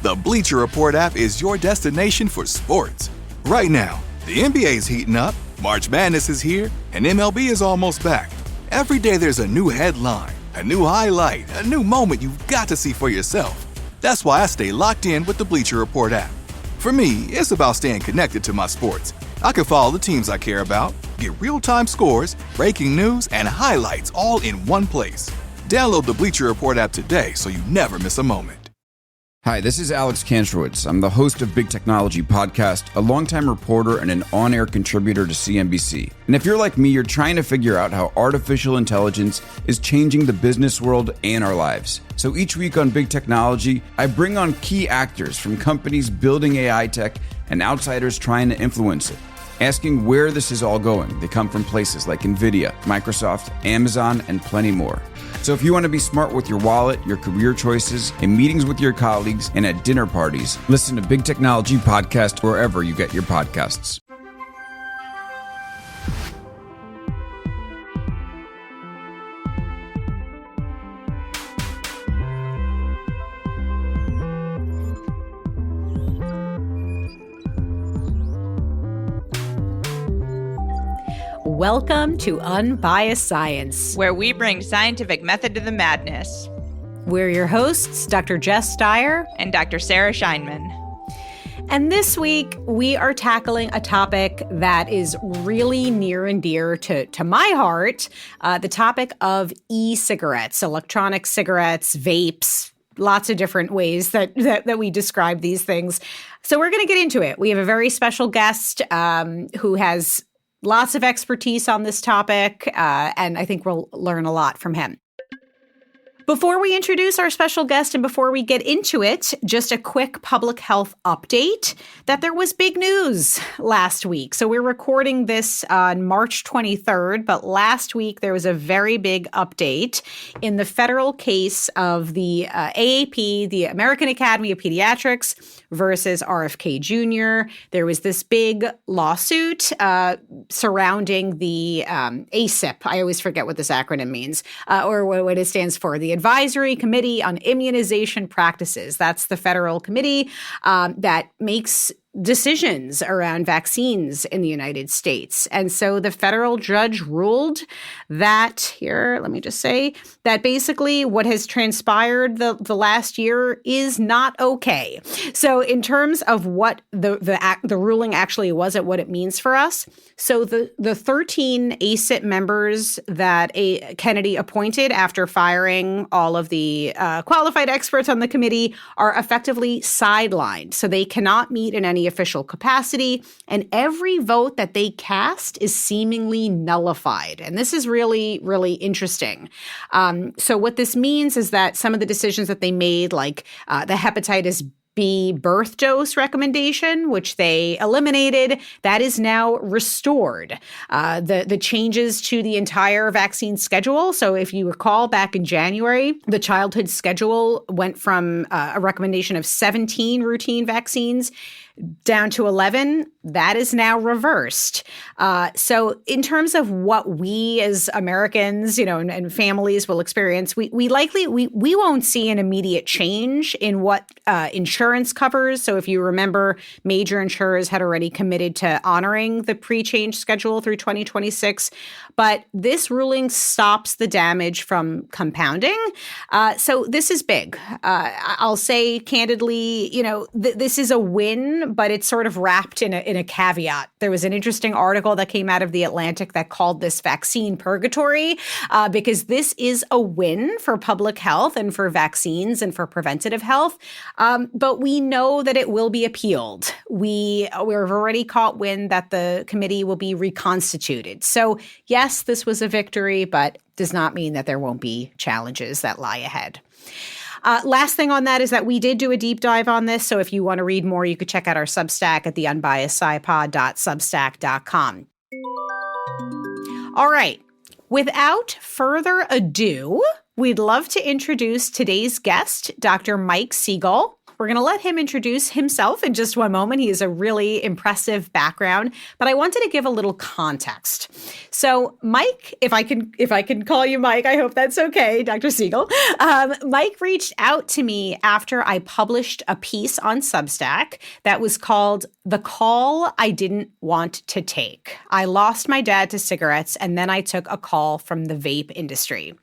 The Bleacher Report app is your destination for sports. Right now, the NBA's heating up, March Madness is here, and MLB is almost back. Every day there's a new headline, a new highlight, a new moment you've got to see for yourself. That's why I stay locked in with the Bleacher Report app. For me, it's about staying connected to my sports. I can follow the teams I care about, get real-time scores, breaking news, and highlights all in one place. Download the Bleacher Report app today so you never miss a moment. Hi, this is Alex Kantrowitz. I'm the host of Big Technology Podcast, a longtime reporter and an on-air contributor to CNBC. And if you're like me, you're trying to figure out how artificial intelligence is changing the business world and our lives. So each week on Big Technology, I bring on key actors from companies building AI tech and outsiders trying to influence it, asking where this is all going. They come from places like NVIDIA, Microsoft, Amazon, and plenty more. So if you want to be smart with your wallet, your career choices, in meetings with your colleagues, and at dinner parties, listen to Big Technology Podcast wherever you get your podcasts. Welcome to Unbiased Science, where we bring scientific method to the madness. We're your hosts, Dr. Jess Dyer and Dr. Sarah Scheinman. And this week, we are tackling a topic that is really near and dear to my heart, the topic of e-cigarettes, electronic cigarettes, vapes, lots of different ways that we describe these things. So we're going to get into it. We have a very special guest who has lots of expertise on this topic, and I think we'll learn a lot from him. Before we introduce our special guest and before we get into it, just a quick public health update that there was big news last week. So we're recording this on March 23rd, but last week there was a very big update in the federal case of the AAP, the American Academy of Pediatrics, versus RFK Jr. There was this big lawsuit surrounding the ACIP. I always forget what this acronym means, or what it stands for, the Advisory Committee on Immunization Practices. That's the federal committee that makes decisions around vaccines in the United States. And so the federal judge ruled that, let me just say, that basically what has transpired the last year is not okay. So in terms of what the ruling actually was and what it means for us, so the 13 ACIP members that Kennedy appointed after firing all of the qualified experts on the committee are effectively sidelined. So they cannot meet in any official capacity, and every vote that they cast is seemingly nullified. And this is really, really interesting. So what this means is that some of the decisions that they made, like the hepatitis B birth dose recommendation, which they eliminated, that is now restored. The changes to the entire vaccine schedule. So if you recall back in January, the childhood schedule went from a recommendation of 17 routine vaccines down to 11. That is now reversed. So in terms of what we as Americans, and families will experience, we won't see an immediate change in what insurance covers. So if you remember, major insurers had already committed to honoring the pre-change schedule through 2026. But this ruling stops the damage from compounding. So this is big. I'll say candidly, this is a win, but it's sort of wrapped in a caveat. There was an interesting article that came out of The Atlantic that called this vaccine purgatory, because this is a win for public health and for vaccines and for preventative health. But we know that it will be appealed. We've already caught wind that the committee will be reconstituted. So yes, this was a victory, but does not mean that there won't be challenges that lie ahead. Last thing on that is that we did do a deep dive on this. So if you want to read more, you could check out our Substack at theunbiasedscipod.substack.com. All right. Without further ado, We'd love to introduce today's guest, Dr. Mike Siegel. We're going to let him introduce himself in just one moment. He has a really impressive background, but I wanted to give a little context. So Mike, if I can call you Mike, I hope that's okay, Dr. Siegel. Mike reached out to me after I published a piece on Substack that was called "The Call I Didn't Want to Take. I lost my dad to cigarettes, and then I took a call from the vape industry."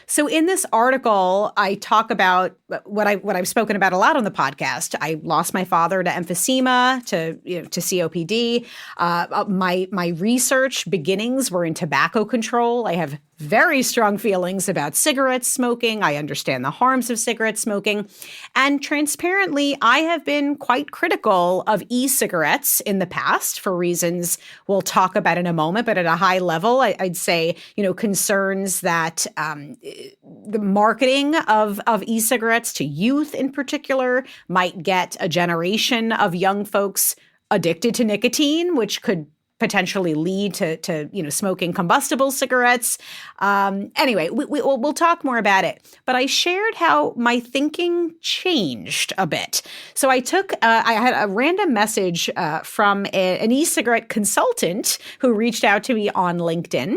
So in this article, I talk about what I've spoken about a lot on the podcast. I lost my father to emphysema, to COPD. My research beginnings were in tobacco control. I have very strong feelings about cigarette smoking. I understand the harms of cigarette smoking. And transparently, I have been quite critical of e-cigarettes in the past for reasons we'll talk about in a moment. But at a high level, I'd say, concerns that the marketing of e-cigarettes to youth in particular might get a generation of young folks addicted to nicotine, which could potentially lead to smoking combustible cigarettes. Anyway, we'll talk more about it. But I shared how my thinking changed a bit. So I had a random message from an e-cigarette consultant who reached out to me on LinkedIn.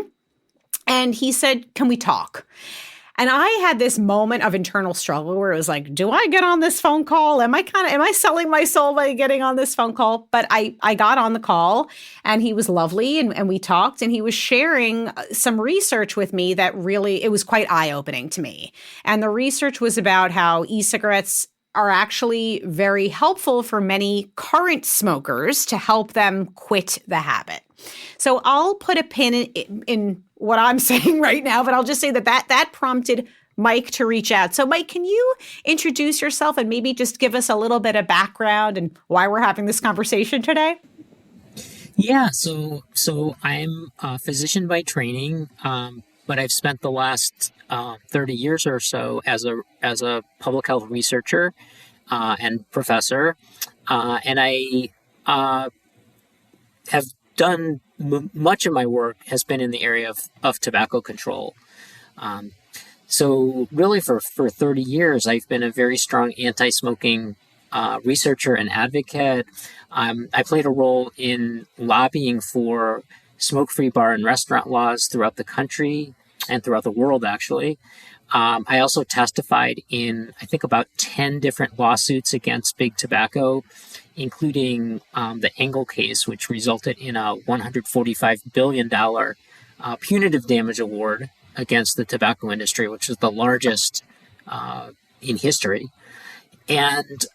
And he said, "Can we talk?" And I had this moment of internal struggle where it was like, do I get on this phone call? Am I selling my soul by getting on this phone call? But I got on the call, and he was lovely, and we talked, and he was sharing some research with me that really, it was quite eye-opening to me. And the research was about how e-cigarettes are actually very helpful for many current smokers to help them quit the habit. So I'll put a pin in what I'm saying right now, but I'll just say that prompted Mike to reach out. So Mike, can you introduce yourself and maybe just give us a little bit of background and why we're having this conversation today? Yeah, so I'm a physician by training, but I've spent the last 30 years or so as a public health researcher and professor, and I have done much of my work has been in the area of tobacco control. So really for 30 years, I've been a very strong anti-smoking researcher and advocate. I played a role in lobbying for smoke-free bar and restaurant laws throughout the country and throughout the world, actually. I also testified in, I think, about 10 different lawsuits against big tobacco, including the Engel case, which resulted in a $145 billion punitive damage award against the tobacco industry, which is the largest in history. And,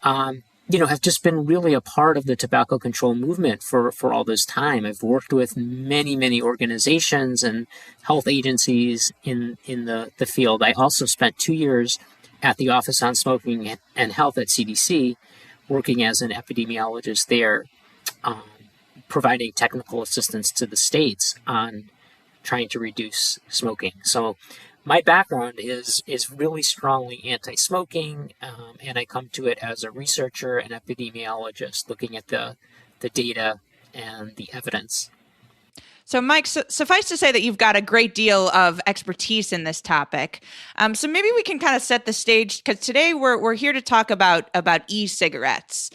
have just been really a part of the tobacco control movement for all this time. I've worked with many, many organizations and health agencies in the field. I also spent 2 years at the Office on Smoking and Health at CDC, working as an epidemiologist there, providing technical assistance to the states on trying to reduce smoking. So my background is really strongly anti-smoking, and I come to it as a researcher and epidemiologist looking at the data and the evidence. So, Mike, suffice to say that you've got a great deal of expertise in this topic. So maybe we can kind of set the stage, because today we're here to talk about e-cigarettes.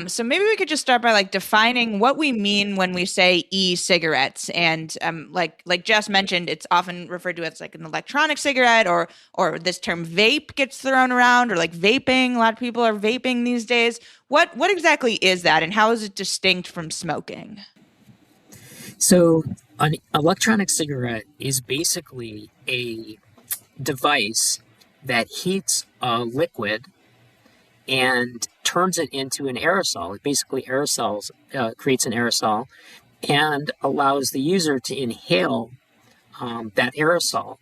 So maybe we could just start by defining what we mean when we say e-cigarettes. And like Jess mentioned, it's often referred to as an electronic cigarette, or this term vape gets thrown around, or vaping. A lot of people are vaping these days. What exactly is that, and how is it distinct from smoking? So an electronic cigarette is basically a device that heats a liquid and turns it into an aerosol. It basically creates an aerosol and allows the user to inhale that aerosol.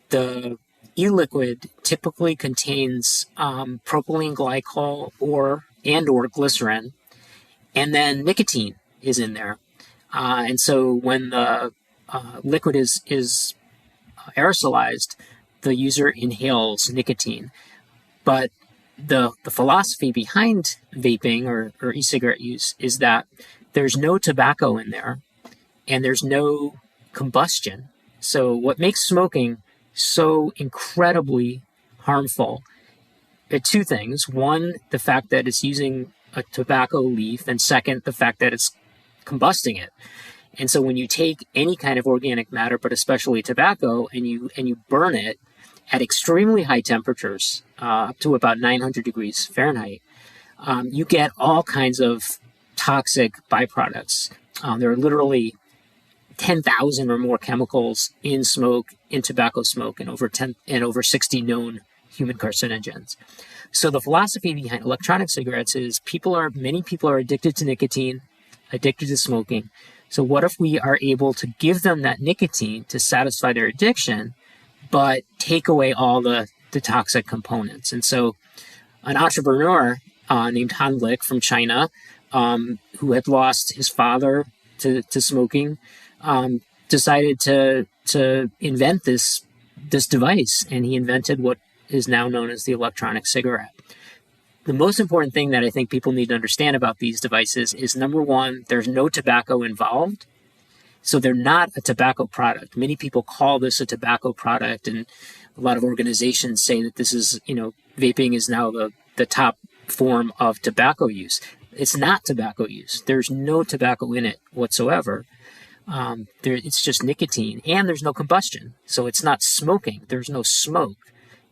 The e-liquid typically contains propylene glycol or glycerin, and then nicotine is in there. And so when the liquid is aerosolized, the user inhales nicotine. But the philosophy behind vaping or e-cigarette use is that there's no tobacco in there and there's no combustion. So what makes smoking so incredibly harmful. Two things. One, the fact that it's using a tobacco leaf, and second, the fact that it's combusting it. And so when you take any kind of organic matter, but especially tobacco, and you burn it at extremely high temperatures, up to about 900 degrees Fahrenheit, you get all kinds of toxic byproducts. There are literally 10,000 or more chemicals in smoke, in tobacco smoke, and over 60 known human carcinogens. So the philosophy behind electronic cigarettes is many people are addicted to nicotine, addicted to smoking. So what if we are able to give them that nicotine to satisfy their addiction, but take away all the toxic components? And so an entrepreneur named Han Lik from China, who had lost his father to smoking, decided to invent this device, and he invented what is now known as the electronic cigarette. The most important thing that I think people need to understand about these devices is, number one, there's no tobacco involved. So they're not a tobacco product. Many people call this a tobacco product, and a lot of organizations say that this is, vaping is now the top form of tobacco use. It's not tobacco use. There's no tobacco in it whatsoever. It's just nicotine, and there's no combustion. So it's not smoking. There's no smoke.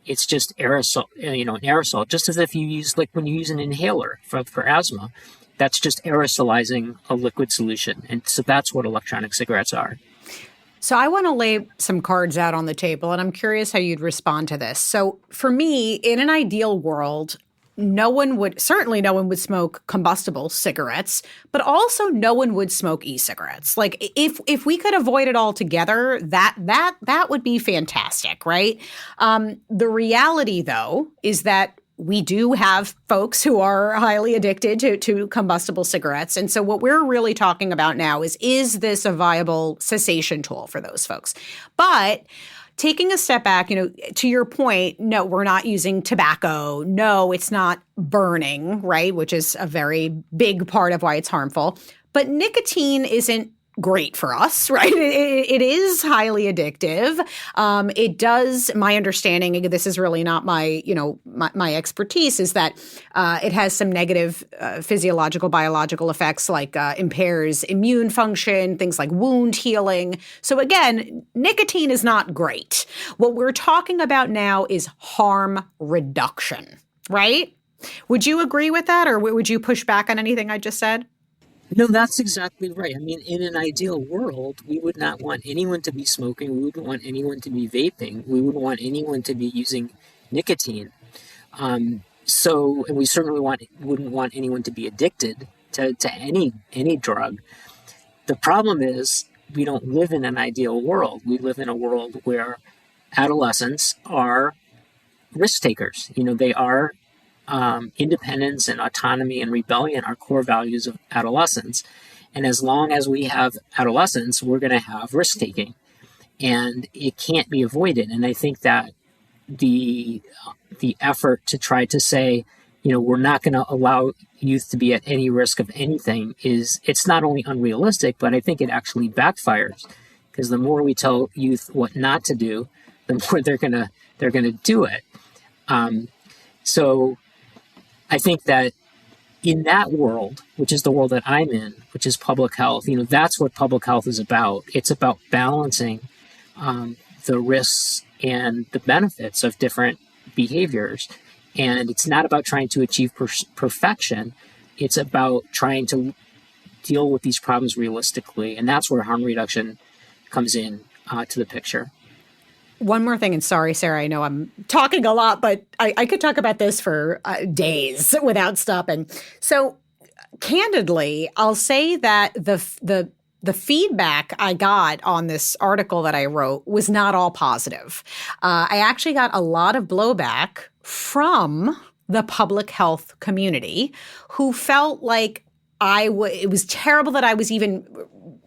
It's just aerosol, an aerosol, just as if you use, like when you use an inhaler for asthma, that's just aerosolizing a liquid solution. And so that's what electronic cigarettes are. So I want to lay some cards out on the table, and I'm curious how you'd respond to this. So for me, in an ideal world, no one would smoke combustible cigarettes, but also no one would smoke e-cigarettes. Like if we could avoid it altogether, that would be fantastic, right? The reality, though, is that we do have folks who are highly addicted to combustible cigarettes. And so what we're really talking about now is this a viable cessation tool for those folks? But taking a step back, to your point, no, we're not using tobacco. No, it's not burning, right? Which is a very big part of why it's harmful. But nicotine isn't great for us, right? It is highly addictive. It does, my understanding, this is really not my expertise, is that it has some negative physiological, biological effects, like impairs immune function, things like wound healing. So again, nicotine is not great. What we're talking about now is harm reduction, right? Would you agree with that, or would you push back on anything I just said? No, that's exactly right. I mean, in an ideal world, we would not want anyone to be smoking. We wouldn't want anyone to be vaping. We wouldn't want anyone to be using nicotine. And we certainly wouldn't want anyone to be addicted to any drug. The problem is we don't live in an ideal world. We live in a world where adolescents are risk takers. They are independence and autonomy and rebellion are core values of adolescence. And as long as we have adolescence, we're going to have risk-taking. And it can't be avoided. And I think that the effort to try to say, we're not going to allow youth to be at any risk of anything it's not only unrealistic, but I think it actually backfires. Because the more we tell youth what not to do, the more they're gonna do it. So I think that in that world, which is the world that I'm in, which is public health, that's what public health is about. It's about balancing the risks and the benefits of different behaviors. And it's not about trying to achieve perfection. It's about trying to deal with these problems realistically. And that's where harm reduction comes in to the picture. One more thing, and sorry, Sarah, I know I'm talking a lot, but I could talk about this for days without stopping. So candidly, I'll say that the feedback I got on this article that I wrote was not all positive. I actually got a lot of blowback from the public health community who felt like it was terrible that I was even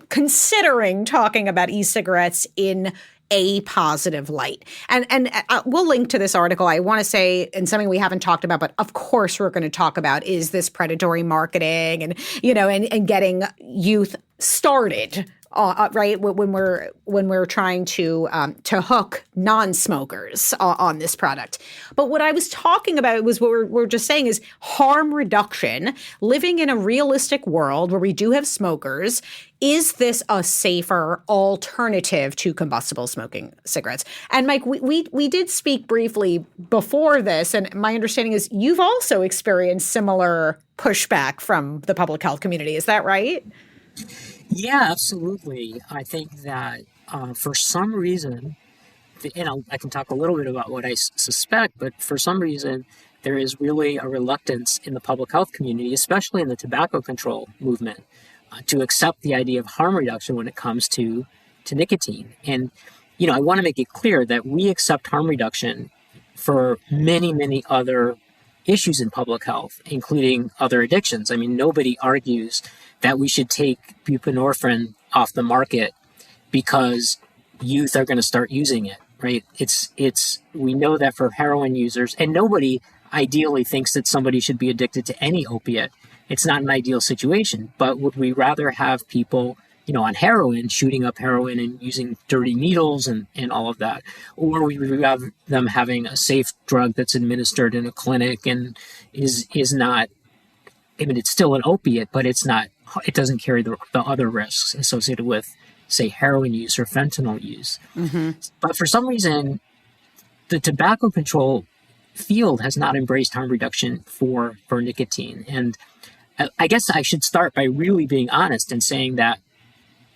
considering talking about e-cigarettes in a positive light. And we'll link to this article. I want to say, and something we haven't talked about, but of course we're going to talk about, is this predatory marketing and, and getting youth started right? When we're trying to hook non-smokers on this product. But what I was talking about was what we're just saying is harm reduction. Living in a realistic world where we do have smokers, is this a safer alternative to combustible smoking cigarettes? And Mike, we did speak briefly before this, and my understanding is you've also experienced similar pushback from the public health community. Is that right? Yeah, absolutely. I think that for some reason, I can talk a little bit about what I suspect, but for some reason, there is really a reluctance in the public health community, especially in the tobacco control movement, to accept the idea of harm reduction when it comes to nicotine. And, I want to make it clear that we accept harm reduction for many, many other issues in public health, including other addictions. I mean, nobody argues that we should take buprenorphine off the market because youth are going to start using it, right? We know that for heroin users, and nobody ideally thinks that somebody should be addicted to any opiate. It's not an ideal situation, but would we rather have people, on heroin, shooting up heroin and using dirty needles and all of that? Or we would have them having a safe drug that's administered in a clinic and is not, it's still an opiate, but it doesn't carry the other risks associated with, say, heroin use or fentanyl use. Mm-hmm. But for some reason, the tobacco control field has not embraced harm reduction for nicotine. And I guess I should start by really being honest and saying that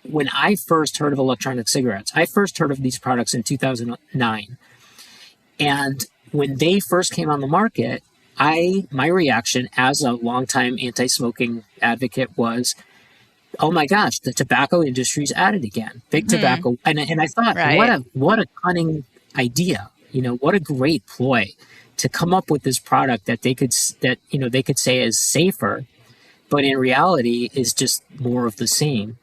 when I first heard of electronic cigarettes, I first heard of these products in 2009. And when they first came on the market, my reaction as a longtime anti-smoking advocate was, oh my gosh, the tobacco industry's at it again. Big tobacco. And I thought, right, what a cunning idea. What a great ploy to come up with this product that they could say is safer, but in reality is just more of the same.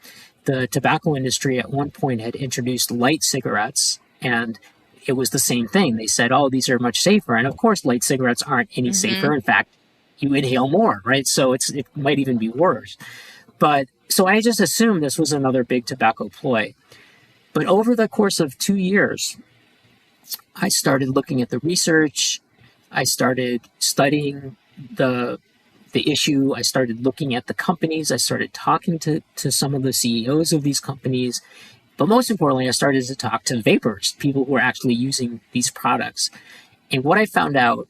The tobacco industry at one point had introduced light cigarettes, and it was the same thing. They said, oh, these are much safer. And of course, light cigarettes aren't any safer. In fact, you inhale more, right? So it might even be worse. But so I just assumed this was another big tobacco ploy. But over the course of 2 years, I started looking at the research. I started studying the issue. I started looking at the companies. I started talking to some of the CEOs of these companies. But most importantly, I started to talk to vapers, people who are actually using these products. And what I found out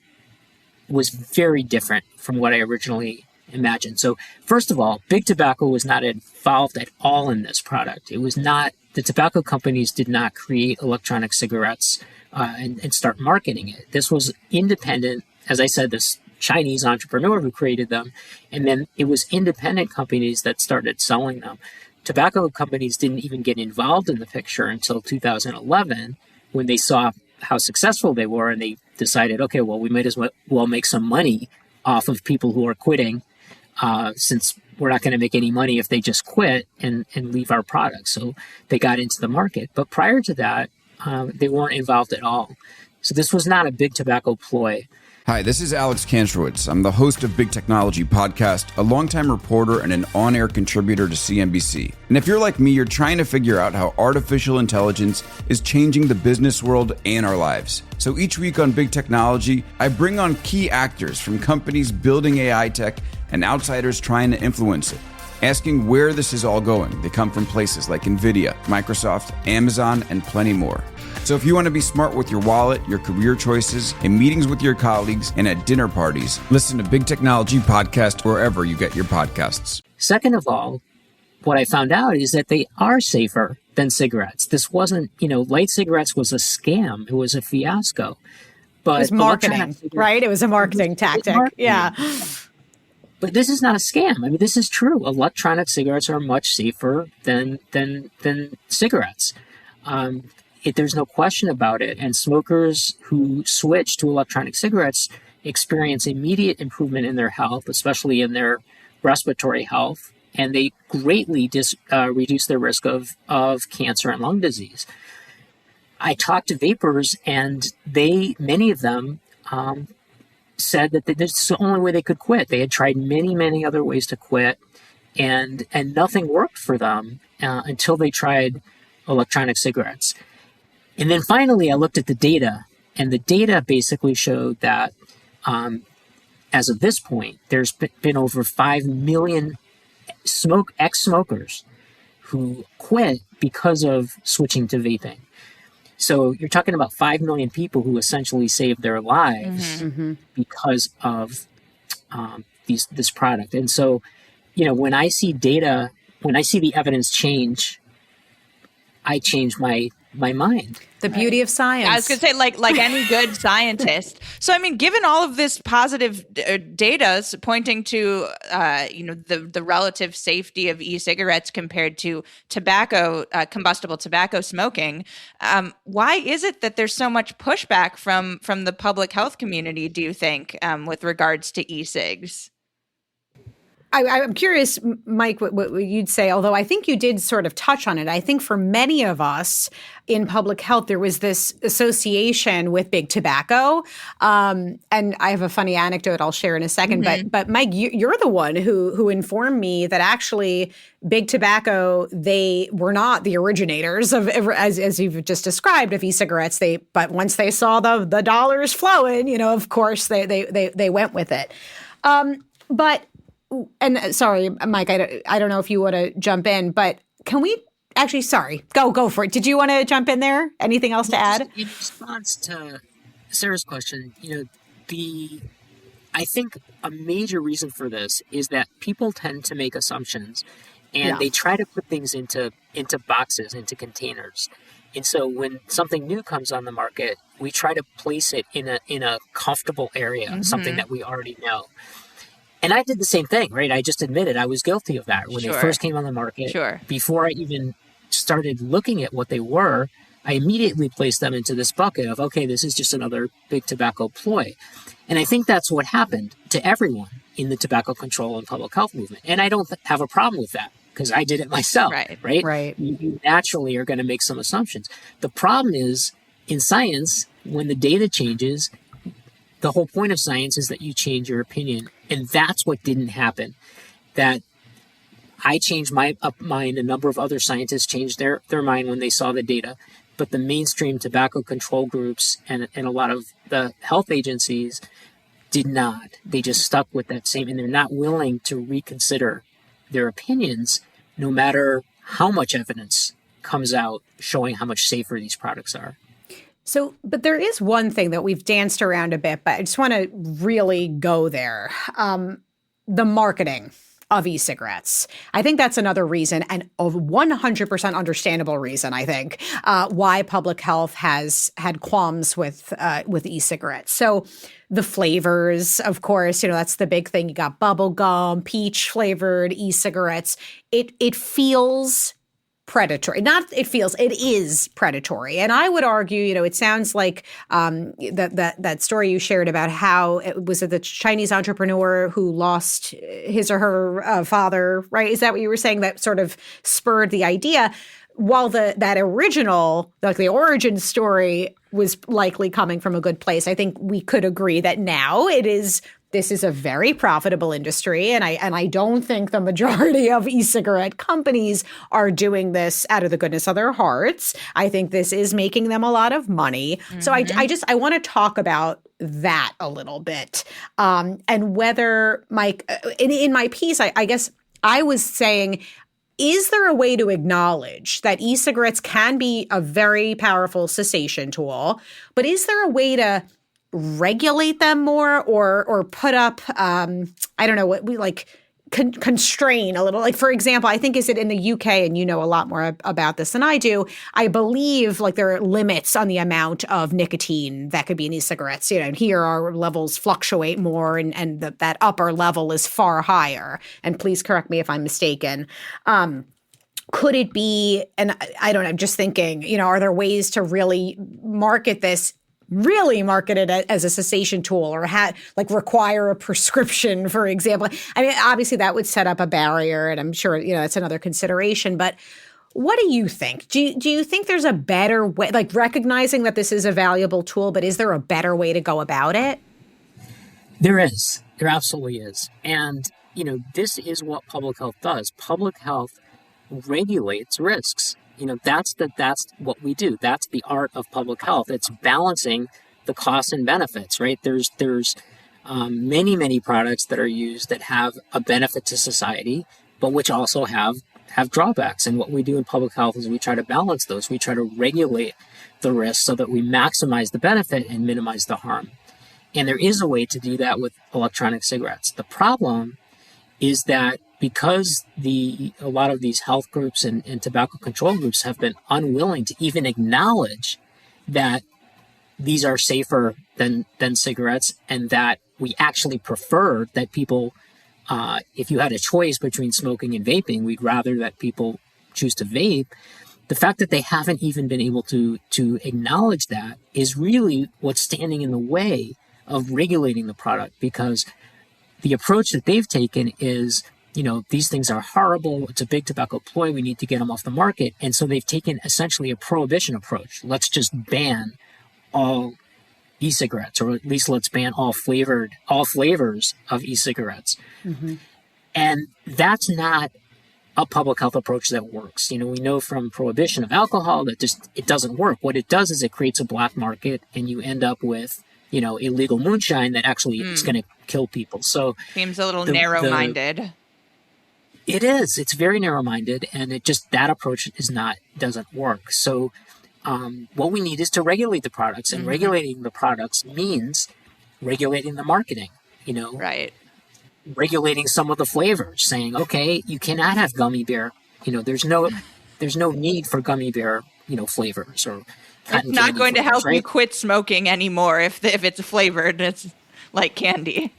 was very different from what I originally imagined. So first of all, big tobacco was not involved at all in this product. It was not, the tobacco companies did not create electronic cigarettes and start marketing it. This was independent, as I said, this Chinese entrepreneur who created them. And then it was independent companies that started selling them. Tobacco companies didn't even get involved in the picture until 2011 when they saw how successful they were and they decided, okay, well, we might as well make some money off of people who are quitting since we're not going to make any money if they just quit and leave our products. So they got into the market. But prior to that, they weren't involved at all. So this was not a big tobacco ploy. Hi, this is Alex Kantrowitz. I'm the host of Big Technology Podcast, a longtime reporter and an on-air contributor to CNBC. And if you're like me, you're trying to figure out how artificial intelligence is changing the business world and our lives. So each week on Big Technology, I bring on key actors from companies building AI tech and outsiders trying to influence it, asking where this is all going. They come from places like NVIDIA, Microsoft, Amazon, and plenty more. So if you want to be smart with your wallet, your career choices, in meetings with your colleagues, and at dinner parties, listen to Big Technology Podcast wherever you get your podcasts. Second of all, what I found out is that they are safer than cigarettes. This wasn't, light cigarettes was a scam. It was a fiasco. But it was marketing, right? It was a marketing tactic. Yeah. But this is not a scam. I mean, this is true. Electronic cigarettes are much safer than cigarettes. There's no question about it. And smokers who switch to electronic cigarettes experience immediate improvement in their health, especially in their respiratory health, and they greatly reduce their risk of cancer and lung disease. I talked to vapers, and many of them said that this is the only way they could quit. They had tried many, many other ways to quit, and nothing worked for them until they tried electronic cigarettes. And then finally, I looked at the data, and the data basically showed that as of this point, there's been over 5 million ex-smokers who quit because of switching to vaping. So you're talking about 5 million people who essentially saved their lives because of this product. And so, when I see data, when I see the evidence change, I change my mind. The beauty of science. I was going to say, like any good scientist. So, I mean, given all of this positive data pointing to, the relative safety of e-cigarettes compared to tobacco, combustible tobacco smoking, why is it that there's so much pushback from the public health community, do you think, with regards to e-cigs? I'm curious, Mike, what you'd say, although I think you did sort of touch on it. I think for many of us in public health, there was this association with big tobacco. And I have a funny anecdote I'll share in a second. But Mike, you're the one who informed me that actually big tobacco, they were not the originators of, as you've just described, of e-cigarettes. But once they saw the dollars flowing, of course, they went with it. And sorry, Mike, I don't know if you want to jump in, but can we actually, sorry, go for it. Did you want to jump in there? Anything else to add? In response to Sarah's question, I think a major reason for this is that people tend to make assumptions and they try to put things into boxes, into containers. And so when something new comes on the market, we try to place it in a comfortable area, something that we already know. And I did the same thing, right? I just admitted I was guilty of that when they first came on the market. Before I even started looking at what they were, I immediately placed them into this bucket of, okay, this is just another big tobacco ploy. And I think that's what happened to everyone in the tobacco control and public health movement. And I don't have a problem with that because I did it myself, right? You naturally are going to make some assumptions. The problem is in science, when the data changes, the whole point of science is that you change your opinion. And that's what didn't happen. That I changed my mind. A number of other scientists changed their mind when they saw the data. But the mainstream tobacco control groups and a lot of the health agencies did not. They just stuck with that same, and they're not willing to reconsider their opinions, no matter how much evidence comes out showing how much safer these products are. So, but there is one thing that we've danced around a bit, but I just want to really go there. The marketing of e-cigarettes. I think that's another reason, and a 100% understandable reason, I think, why public health has had qualms with e-cigarettes. So the flavors, of course, that's the big thing. You got bubble gum, peach flavored e-cigarettes. It feels predatory. It is predatory. And I would argue, it sounds like that story you shared about how it was the Chinese entrepreneur who lost his or her father, right? Is that what you were saying that sort of spurred the idea? While that original, like the origin story was likely coming from a good place, I think we could agree that now this is a very profitable industry, and I don't think the majority of e-cigarette companies are doing this out of the goodness of their hearts. I think this is making them a lot of money. So I want to talk about that a little bit, and whether, Mike, in my piece, I guess I was saying, is there a way to acknowledge that e-cigarettes can be a very powerful cessation tool, but is there a way to regulate them more or put up, I don't know, what we like constrain a little? Like, for example, I think, is it in the UK, and you know a lot more about this than I do, I believe like there are limits on the amount of nicotine that could be in e-cigarettes. And here our levels fluctuate more, and that upper level is far higher. And please correct me if I'm mistaken. Could it be, and I don't know, I'm just thinking, are there ways to really market it as a cessation tool, or require a prescription, for example? I mean, obviously that would set up a barrier, and I'm sure, it's another consideration, but what do you think? Do you think there's a better way, like recognizing that this is a valuable tool, but is there a better way to go about it? There is. There absolutely is. And, this is what public health does. Public health regulates risks. That's what we do. That's the art of public health. It's balancing the costs and benefits, right? There's many, many products that are used that have a benefit to society, but which also have drawbacks. And what we do in public health is we try to balance those. We try to regulate the risk so that we maximize the benefit and minimize the harm. And there is a way to do that with electronic cigarettes. The problem is that because a lot of these health groups and tobacco control groups have been unwilling to even acknowledge that these are safer than cigarettes, and that we actually prefer that people, if you had a choice between smoking and vaping, we'd rather that people choose to vape. The fact that they haven't even been able to acknowledge that is really what's standing in the way of regulating the product, because the approach that they've taken is, these things are horrible. It's a big tobacco ploy. We need to get them off the market. And so they've taken essentially a prohibition approach. Let's just ban all e-cigarettes, or at least let's ban all flavors of e-cigarettes. Mm-hmm. And that's not a public health approach that works. We know from prohibition of alcohol that it doesn't work. What it does is it creates a black market, and you end up with, illegal moonshine that actually is going to kill people. So seems a little narrow-minded. It is. It's very narrow-minded, and that approach doesn't work. So what we need is to regulate the products, and regulating the products means regulating the marketing, Right. Regulating some of the flavors, saying, okay, you cannot have gummy bear. There's no need for gummy bear, flavors, or it's not going to help right? you quit smoking anymore if it's flavored. It's like candy.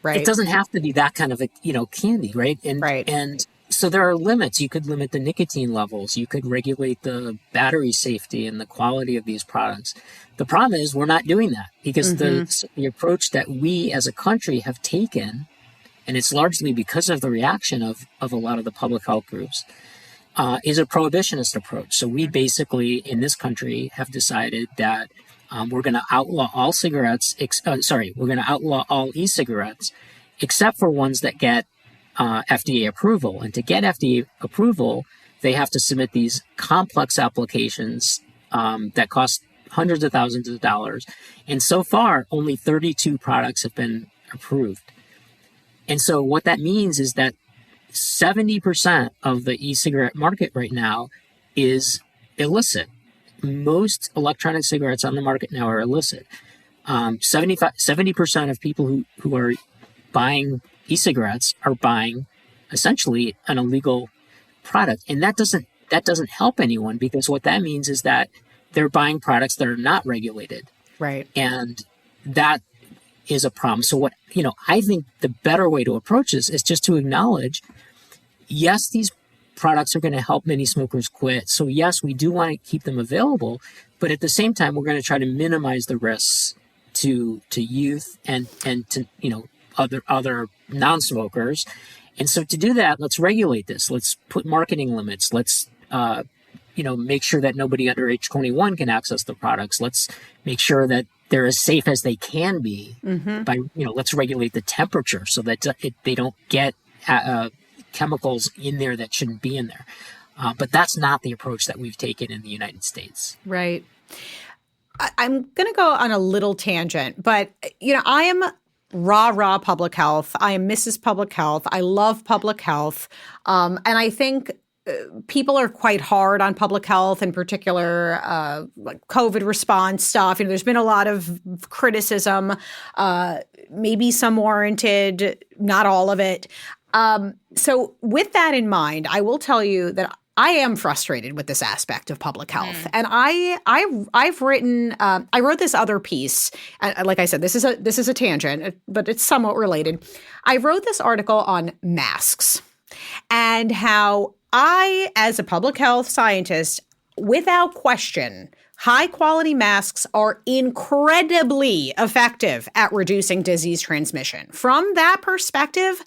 Right. It doesn't have to be that kind of a, candy, right? And so there are limits. You could limit the nicotine levels. You could regulate the battery safety and the quality of these products. The problem is we're not doing that, because the approach that we as a country have taken, and it's largely because of the reaction of a lot of the public health groups, is a prohibitionist approach. So we basically, in this country, have decided that we're going to outlaw all cigarettes. We're going to outlaw all e-cigarettes, except for ones that get FDA approval. And to get FDA approval, they have to submit these complex applications that cost hundreds of thousands of dollars. And so far, only 32 products have been approved. And so what that means is that 70% of the e-cigarette market right now is illicit. Most electronic cigarettes on the market now are illicit. 70% of people who are buying e-cigarettes are buying essentially an illegal product. And that doesn't help anyone, because what that means is that they're buying products that are not regulated. Right. And that is a problem. So I think the better way to approach this is just to acknowledge, yes, these products are going to help many smokers quit. So yes, we do want to keep them available, but at the same time, we're going to try to minimize the risks to youth and to, other non-smokers. And so to do that, let's regulate this. Let's put marketing limits. Let's, make sure that nobody under age 21 can access the products. Let's make sure that they're as safe as they can be by, let's regulate the temperature so that they don't get chemicals in there that shouldn't be in there. But that's not the approach that we've taken in the United States. Right. I'm going to go on a little tangent, but, I am rah like health. I am Mrs. Public Health. I love public health. And I think people are quite hard on public health, in particular, like COVID response stuff. There's been a lot of criticism, maybe some warranted, not all of it. So with that in mind, I will tell you that I am frustrated with this aspect of public health. And I've written, I wrote this other piece. Like I said, this is a tangent, but it's somewhat related. I wrote this article on masks and how I, as a public health scientist, without question, high quality masks are incredibly effective at reducing disease transmission. From that perspective,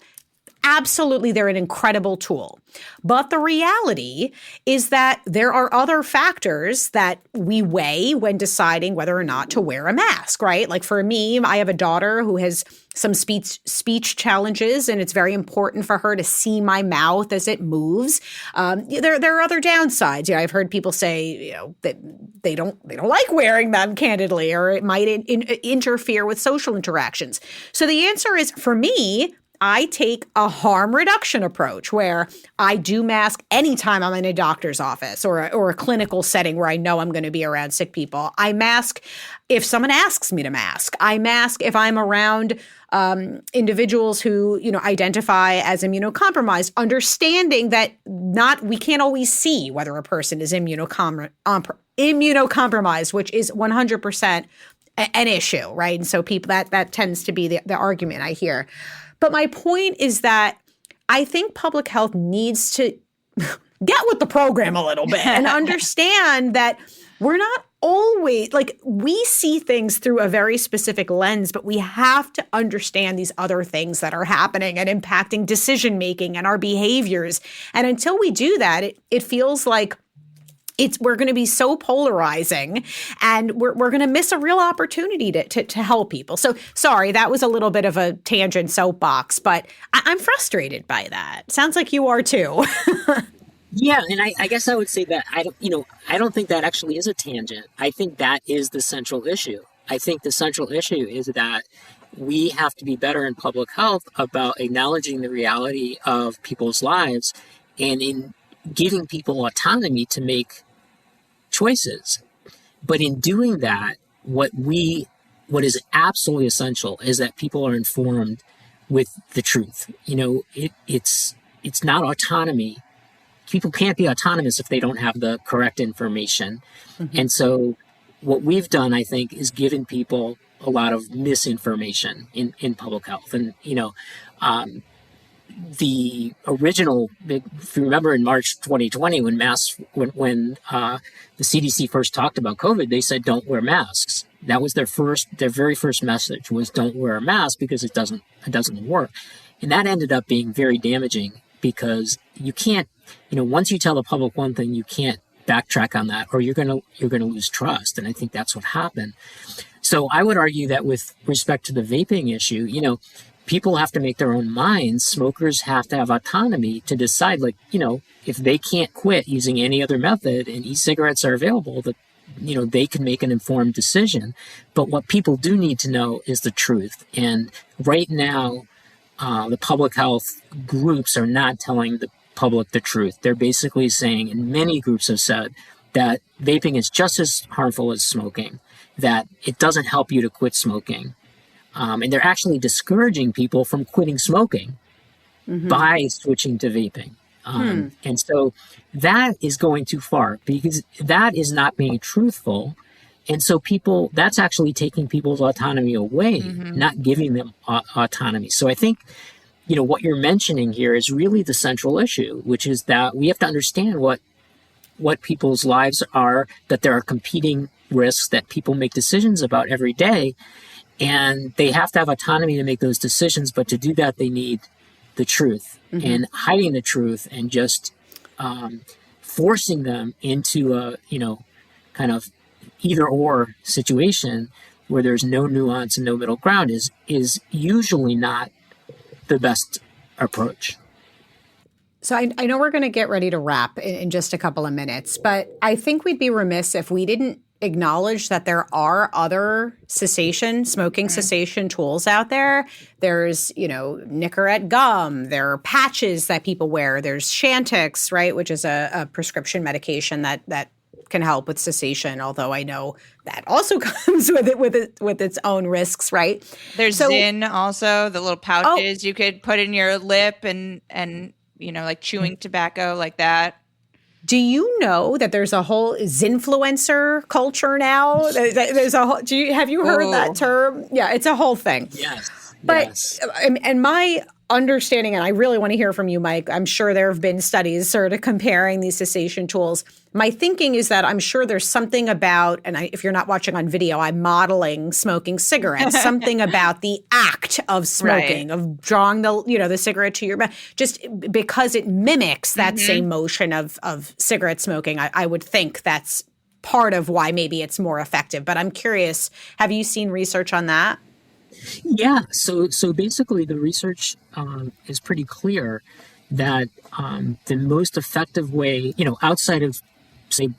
absolutely, they're an incredible tool. But the reality is that there are other factors that we weigh when deciding whether or not to wear a mask, right? Like for me, I have a daughter who has some speech challenges, and it's very important for her to see my mouth as it moves. There are other downsides. I've heard people say, that they don't like wearing them candidly, or it might interfere with social interactions. So the answer is, for me, I take a harm reduction approach where I do mask anytime I'm in a doctor's office or a clinical setting where I know I'm going to be around sick people. I mask if someone asks me to mask. I mask if I'm around individuals who, identify as immunocompromised, understanding that we can't always see whether a person is immunocompromised, which is 100% an issue, right? And so people that tends to be the argument I hear. But my point is that I think public health needs to get with the program a little bit and understand that we're not always, we see things through a very specific lens, but we have to understand these other things that are happening and impacting decision-making and our behaviors. And until we do that, it feels like we're going to be so polarizing, and we're going to miss a real opportunity to help people. So sorry, that was a little bit of a tangent soapbox, but I'm frustrated by that. Sounds like you are too. Yeah, and I guess I would say that I don't think that actually is a tangent. I think that is the central issue. I think the central issue is that we have to be better in public health about acknowledging the reality of people's lives and in giving people autonomy to make choices. But in doing that, what is absolutely essential is that people are informed with the truth. It's not autonomy. People can't be autonomous if they don't have the correct information. Mm-hmm. And so what we've done, I think, is given people a lot of misinformation in public health. And, the original, if you remember in March 2020, when the CDC first talked about COVID, they said, don't wear masks. That was their very first message was don't wear a mask because it doesn't work. And that ended up being very damaging because you can't, once you tell the public one thing, you can't backtrack on that or you're going to lose trust. And I think that's what happened. So I would argue that with respect to the vaping issue, people have to make their own minds. Smokers have to have autonomy to decide, if they can't quit using any other method and e-cigarettes are available, that, they can make an informed decision. But what people do need to know is the truth. And right now, the public health groups are not telling the public the truth. They're basically saying, and many groups have said, that vaping is just as harmful as smoking, that it doesn't help you to quit smoking. And they're actually discouraging people from quitting smoking by switching to vaping. And so that is going too far because that is not being truthful. And so that's actually taking people's autonomy away, not giving them autonomy. So I think, what you're mentioning here is really the central issue, which is that we have to understand what people's lives are, that there are competing risks that people make decisions about every day. And they have to have autonomy to make those decisions. But to do that, they need the truth. And hiding the truth and just forcing them into a, kind of either or situation where there's no nuance and no middle ground is usually not the best approach. So I know we're going to get ready to wrap in just a couple of minutes, but I think we'd be remiss if we didn't acknowledge that there are other smoking cessation tools out there. There's, Nicorette gum. There are patches that people wear. There's Chantix, right, which is a prescription medication that can help with cessation. Although I know that also comes with its own risks, right? There's Zyn also, the little pouches you could put in your lip and like chewing tobacco like that. Do you know that there's a whole Zinfluencer culture now? There's a whole, have you heard that term? Yeah, it's a whole thing. Yes. But and my understanding, and I really want to hear from you, Mike, I'm sure there have been studies sort of comparing these cessation tools. My thinking is that I'm sure there's something about, and if you're not watching on video, I'm modeling smoking cigarettes, something about the act of smoking, of drawing the cigarette to your mouth, just because it mimics that same motion of cigarette smoking. I would think that's part of why maybe it's more effective. But I'm curious, have you seen research on that? Yeah. So basically, the research is pretty clear that the most effective way, outside of say,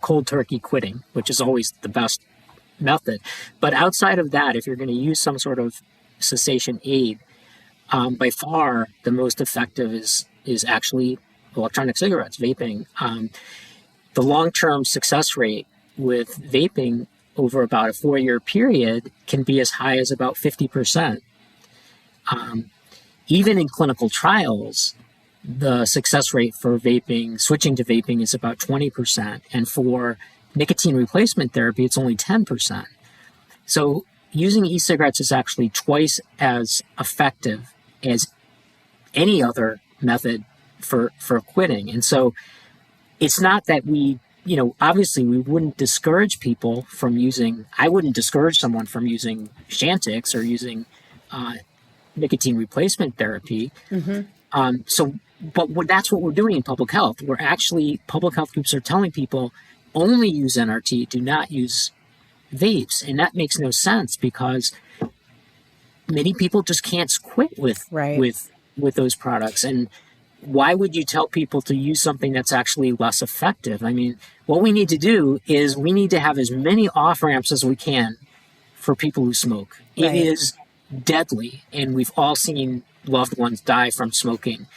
cold turkey quitting, which is always the best method, but outside of that, if you're going to use some sort of cessation aid, by far the most effective is actually electronic cigarettes, vaping. The long-term success rate with vaping over about a 4-year period can be as high as about 50%. Even in clinical trials, the success rate for vaping, switching to vaping, is about 20%. And for nicotine replacement therapy, it's only 10%. So using e-cigarettes is actually twice as effective as any other method for quitting. And so it's not that we, obviously we wouldn't discourage people from using, I wouldn't discourage someone from using Chantix or using nicotine replacement therapy. But that's what we're doing in public health. Public health groups are telling people only use NRT, do not use vapes. And that makes no sense because many people just can't quit with those products. And why would you tell people to use something that's actually less effective? I mean, what we need to do is we need to have as many off-ramps as we can for people who smoke. It is deadly, and we've all seen loved ones die from smoking.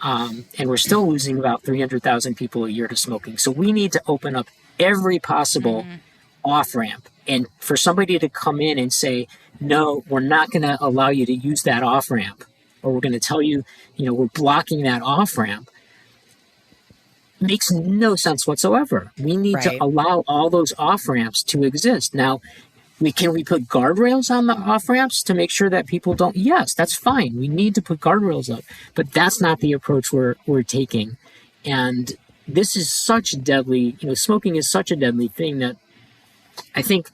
And we're still losing about 300,000 people a year to smoking. So we need to open up every possible off-ramp. And for somebody to come in and say, no, we're not going to allow you to use that off-ramp, or we're going to tell you, we're blocking that off-ramp, makes no sense whatsoever. We need to allow all those off-ramps to exist. Now, can we put guardrails on the off-ramps to make sure that people don't? Yes, that's fine. We need to put guardrails up, but that's not the approach we're taking. And this is such deadly, smoking is such a deadly thing that I think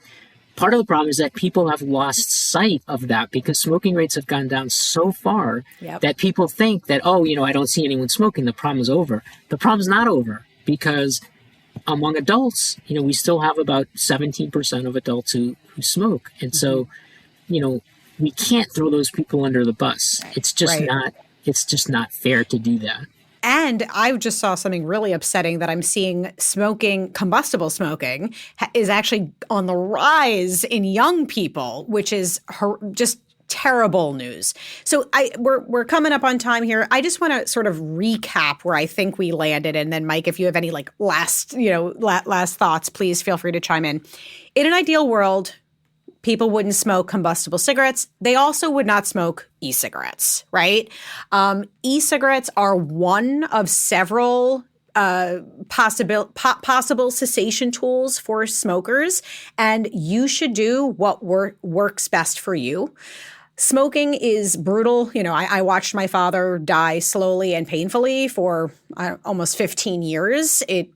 part of the problem is that people have lost sight of that because smoking rates have gone down so far that people think that, I don't see anyone smoking, the problem is over. The problem's not over because among adults, we still have about 17% of adults who smoke. And so, we can't throw those people under the bus. It's just not fair to do that. And I just saw something really upsetting that I'm seeing combustible smoking is actually on the rise in young people, which is just terrible news. So we're coming up on time here. I just want to sort of recap where I think we landed. And then Mike, if you have any last thoughts, please feel free to chime in. In an ideal world, people wouldn't smoke combustible cigarettes. They also would not smoke e-cigarettes, right? E-cigarettes are one of several possible cessation tools for smokers, and you should do what works best for you. Smoking is brutal. I watched my father die slowly and painfully for almost 15 years. It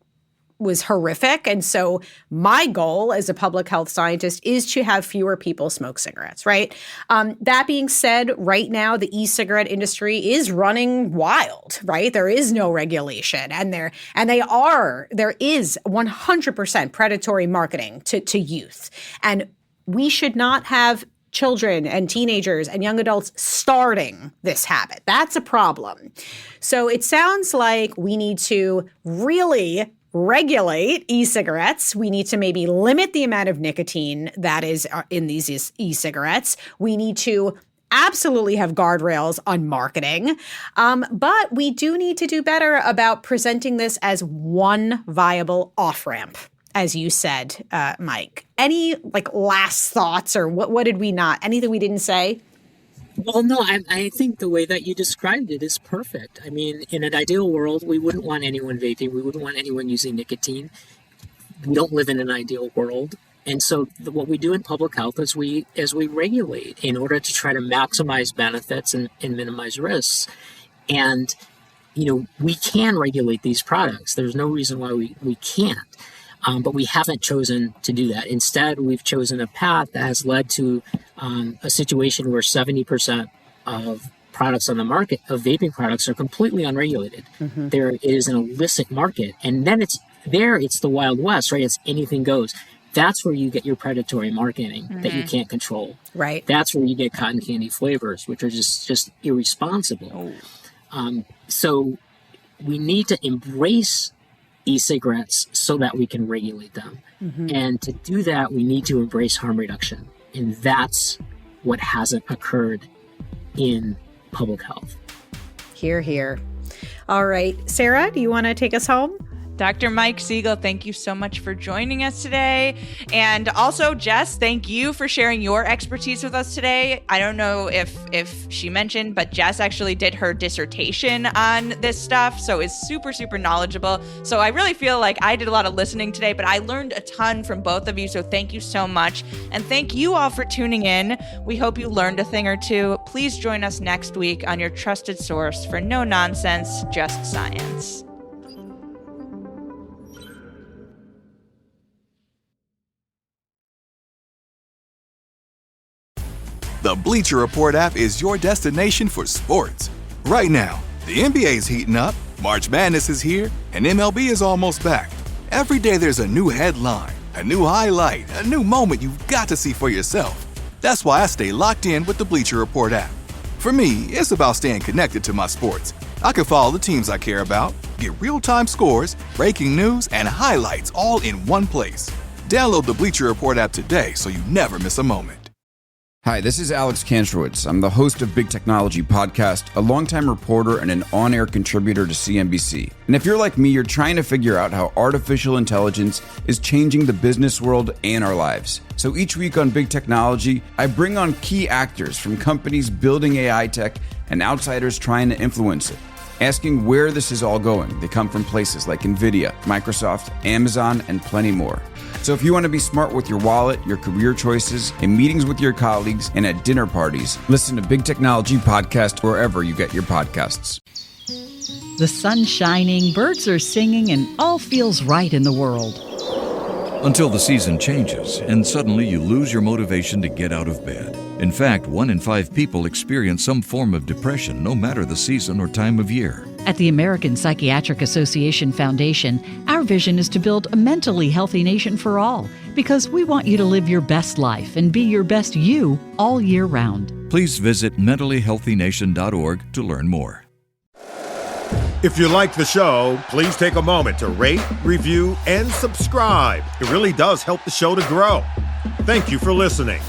was horrific. And so my goal as a public health scientist is to have fewer people smoke cigarettes, right? That being said, right now, the e-cigarette industry is running wild, right? There is no regulation and there is 100% predatory marketing to youth. And we should not have children and teenagers and young adults starting this habit. That's a problem. So it sounds like we need to really regulate e-cigarettes. We need to maybe limit the amount of nicotine that is in these e-cigarettes. We need to absolutely have guardrails on marketing. But we do need to do better about presenting this as one viable off-ramp, as you said, Mike. Any last thoughts or what did we not, anything we didn't say? Well, no, I think the way that you described it is perfect. I mean, in an ideal world, we wouldn't want anyone vaping. We wouldn't want anyone using nicotine. We don't live in an ideal world. And so what we do in public health is we regulate in order to try to maximize benefits and minimize risks. And, we can regulate these products. There's no reason why we can't. But we haven't chosen to do that. Instead, we've chosen a path that has led to a situation where 70% of products on the market, of vaping products, are completely unregulated. Mm-hmm. There is an illicit market. And then it's the Wild West, right? It's anything goes. That's where you get your predatory marketing that you can't control. Right. That's where you get cotton candy flavors, which are just irresponsible. So we need to embrace e-cigarettes so that we can regulate them. And to do that, we need to embrace harm reduction. And that's what hasn't occurred in public health. Hear, hear. All right. Sarah, do you want to take us home? Dr. Mike Siegel, thank you so much for joining us today. And also, Jess, thank you for sharing your expertise with us today. I don't know if she mentioned, but Jess actually did her dissertation on this stuff, so is super, super knowledgeable. So I really feel like I did a lot of listening today, but I learned a ton from both of you, so thank you so much. And thank you all for tuning in. We hope you learned a thing or two. Please join us next week on your trusted source for no nonsense, just science. The Bleacher Report app is your destination for sports. Right now, the NBA is heating up, March Madness is here, and MLB is almost back. Every day there's a new headline, a new highlight, a new moment you've got to see for yourself. That's why I stay locked in with the Bleacher Report app. For me, it's about staying connected to my sports. I can follow the teams I care about, get real-time scores, breaking news, and highlights all in one place. Download the Bleacher Report app today so you never miss a moment. Hi, this is Alex Kantrowitz. I'm the host of Big Technology Podcast, a longtime reporter and an on-air contributor to CNBC. And if you're like me, you're trying to figure out how artificial intelligence is changing the business world and our lives. So each week on Big Technology, I bring on key actors from companies building AI tech and outsiders trying to influence it, asking where this is all going. They come from places like NVIDIA, Microsoft, Amazon, and plenty more. So if you want to be smart with your wallet, your career choices, in meetings with your colleagues, and at dinner parties, listen to Big Technology Podcast wherever you get your podcasts. The sun's shining, birds are singing, and all feels right in the world. Until the season changes, and suddenly you lose your motivation to get out of bed. In fact, 1 in 5 people experience some form of depression, no matter the season or time of year. At the American Psychiatric Association Foundation, our vision is to build a mentally healthy nation for all, because we want you to live your best life and be your best you all year round. Please visit mentallyhealthynation.org to learn more. If you like the show, please take a moment to rate, review, and subscribe. It really does help the show to grow. Thank you for listening.